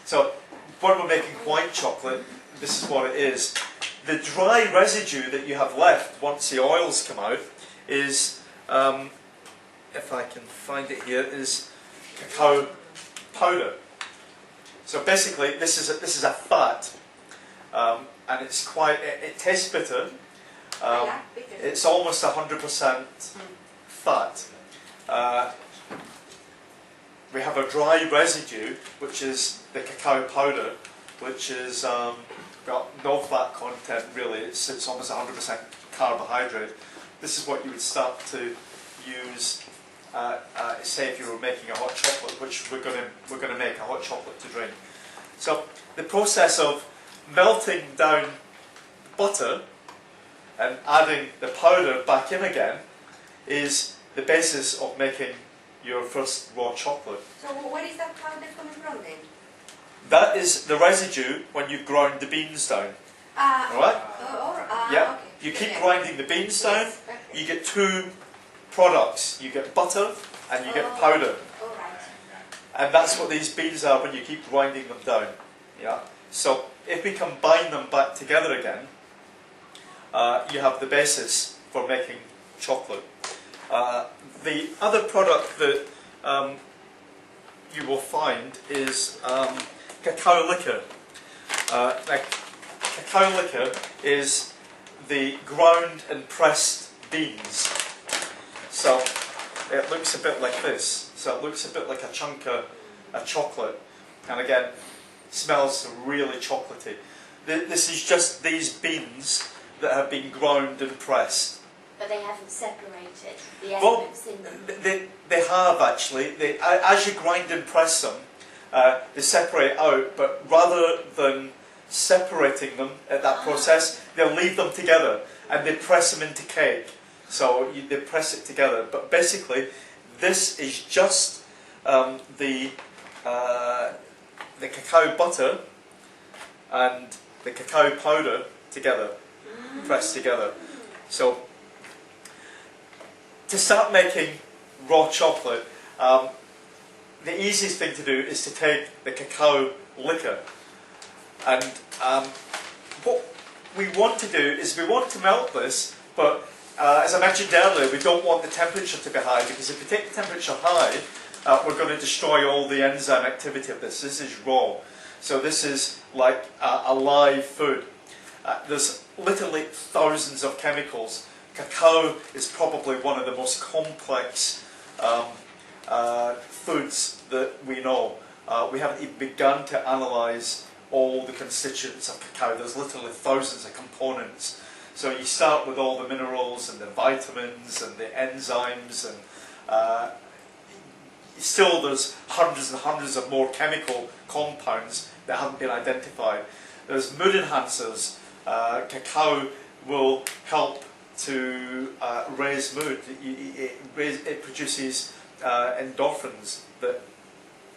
So when we're making white chocolate, this is what it is. The dry residue that you have left once the oils come out is, if I can find it here, is cacao powder. So basically, this is a fat, and it's quite. It tastes bitter. It's almost 100% fat. We have a dry residue, which is the cacao powder, which is got no fat content really. It's almost 100% carbohydrate. This is what you would start to use. Say if you were making a hot chocolate, which we're going to make a hot chocolate to drink. So the process of melting down butter and adding the powder back in again is the basis of making your first raw chocolate. So where is that powder coming from then? That is the residue when you've ground the beans down. Alright? Yeah. Okay. You keep grinding the beans down, you get two products. You get butter and you get powder. Alright. And that's what these beans are when you keep grinding them down. Yeah. So if we combine them back together again, you have the basis for making chocolate. The other product that you will find is cacao liquor. Cacao liquor is the ground and pressed beans. So it looks a bit like this. So it looks a bit like a chunk of chocolate, and again, smells really chocolatey. This is just these beans that have been ground and pressed. But they haven't separated the elements in them. They have actually. As you grind and press them, they separate out. But rather than separating them at that process, they'll leave them together and they press them into cake. So they press it together. But basically, this is just the cacao butter and the cacao powder together, pressed together. So to start making raw chocolate, the easiest thing to do is to take the cacao liquor, and what we want to do is we want to melt this, but as I mentioned earlier, we don't want the temperature to be high, because if we take the temperature high, we're going to destroy all the enzyme activity of this. This is raw. So this is like a live food. There's literally thousands of chemicals. Cacao is probably one of the most complex foods that we know. We haven't even begun to analyse all the constituents of cacao. There's literally thousands of components. So you start with all the minerals and the vitamins and the enzymes, and still there's hundreds and hundreds of more chemical compounds that haven't been identified. There's mood enhancers. Cacao will help to raise mood. It produces endorphins that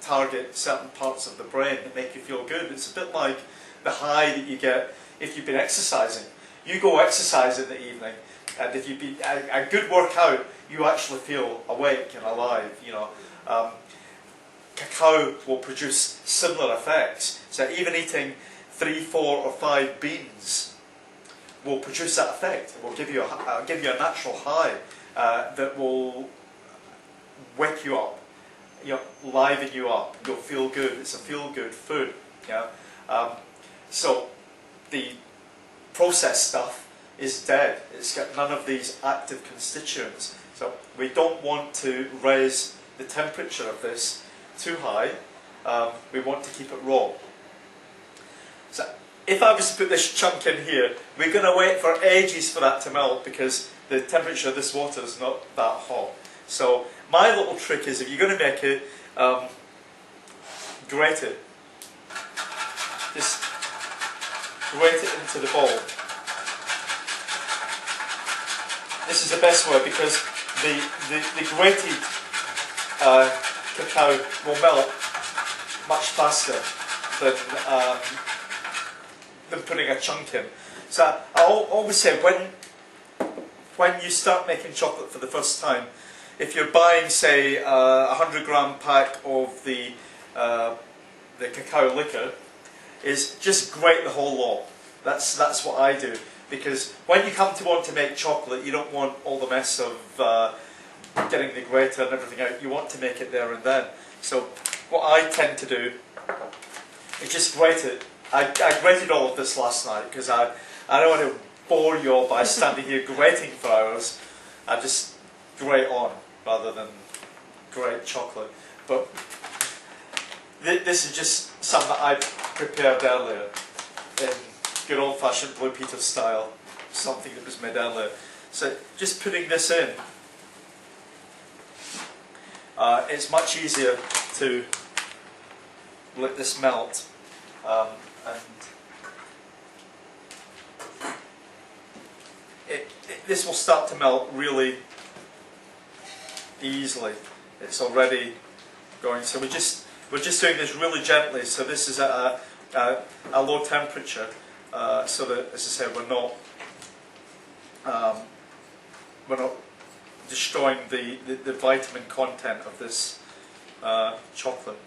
target certain parts of the brain that make you feel good. It's a bit like the high that you get if you've been exercising. You go exercise in the evening, and if you've been a good workout, you actually feel awake and alive. You know, cacao will produce similar effects. So even eating 3, 4, or 5 beans will produce that effect. It will give you a natural high that will wake you up, liven you up. You'll feel good. It's a feel-good food. Yeah. So the processed stuff is dead. It's got none of these active constituents. So we don't want to raise the temperature of this too high. We want to keep it raw. So if I was to put this chunk in here, we're going to wait for ages for that to melt, because the temperature of this water is not that hot. So my little trick is, if you're going to make it, grate it. Just grate it into the bowl. This is the best way, because the grated cacao will melt much faster than putting a chunk in. So I always say, when you start making chocolate for the first time, if you're buying, say, a 100-gram pack of the the cacao liquor is just grate the whole lot. That's what I do, because when you come to want to make chocolate, you don't want all the mess of getting the grater and everything out. You want to make it there and then. So what I tend to do is just grate it. I grated all of this last night because I don't want to bore you all by standing here grating for hours. I just grate on rather than grate chocolate. But this is just something that I prepared earlier in good old-fashioned Blue Peter style, something that was made earlier. So just putting this in, it's much easier to let this melt, and this will start to melt really easily. It's already going. So we're just doing this really gently. So this is at a low temperature, so that, as I said, we're not destroying the vitamin content of this chocolate.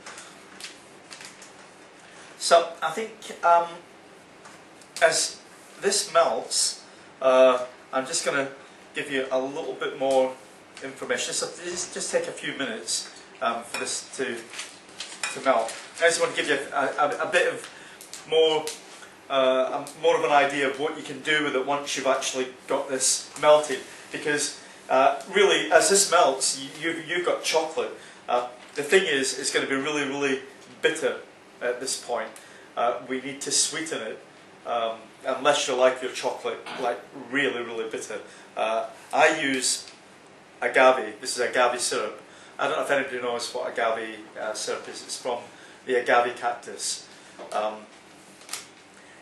So I think as this melts, I'm just going to give you a little bit more information. So just take a few minutes for this to melt. I just want to give you a bit of more of an idea of what you can do with it once you've actually got this melted. Because really, as this melts, you've got chocolate. The thing is, it's going to be really, really bitter at this point. We need to sweeten it, unless you like your chocolate like really, really bitter. I use agave. This is agave syrup. I don't know if anybody knows what agave syrup is. It's from the agave cactus.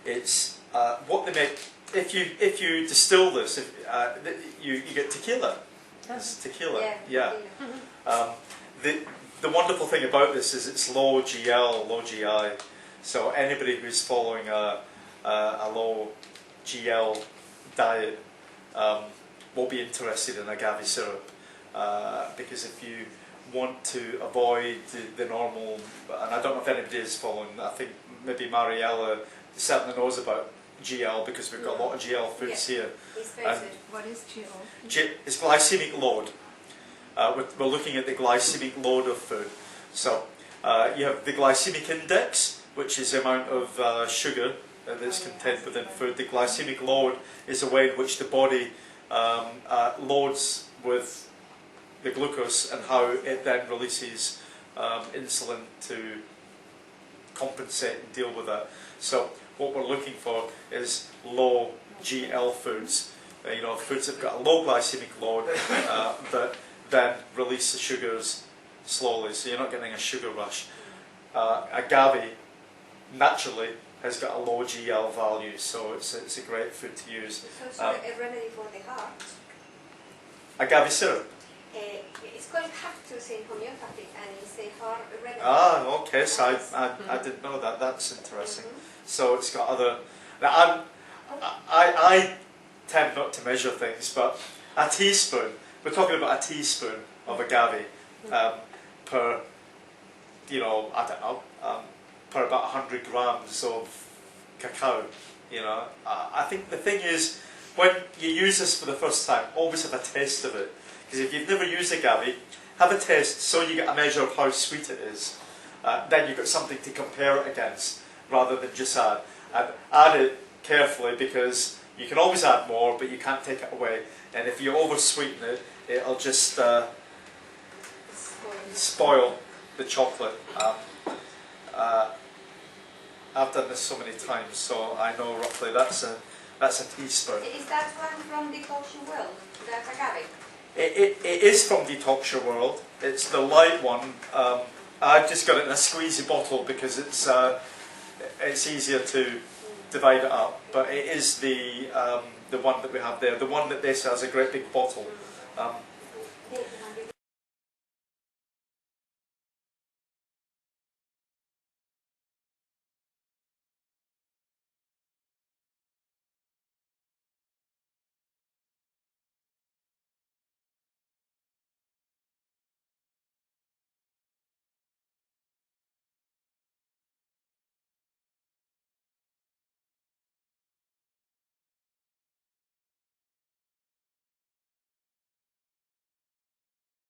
It's what they make. If you distill this, you get tequila. It's tequila. Yeah. The wonderful thing about this is it's low GL, low GI. So anybody who's following a low GL diet will be interested in agave syrup, because if you want to avoid the normal, and I don't know if anybody is following, I think maybe Mariella certainly knows about GL because we've got a lot of GL foods here. It's very good. What is GL? It's glycemic load. We're looking at the glycemic load of food. So you have the glycemic index, which is the amount of sugar that's contained within food. The glycemic load is the way in which the body loads with the glucose and how it then releases insulin to compensate and deal with that. So what we're looking for is low GL foods. Foods that have got a low glycemic load that then release the sugars slowly, so you're not getting a sugar rush. Agave naturally has got a low GL value, so it's a great food to use. It's also a remedy for the heart. Agave syrup? It's called cactus in homeopathy, and it's a heart remedy. Ah, okay, so I didn't know that. That's interesting. So it's got other... Now, I tend not to measure things, but a teaspoon, we're talking about a teaspoon of agave per, I don't know, per about 100 grams of cacao. I think the thing is, when you use this for the first time, always have a taste of it. Because if you've never used agave, have a taste so you get a measure of how sweet it is. Then you've got something to compare it against, rather than just add. And add it carefully, because you can always add more, but you can't take it away. And if you over sweeten it, it'll just spoil the chocolate. I've done this so many times, so I know roughly that's a teaspoon. Is that one from the Detox World, that agave? It is from Detox Your World. It's the light one. I've just got it in a squeezy bottle because it's easier to divide it up. But it is the one that we have there. The one that they sell is a great big bottle.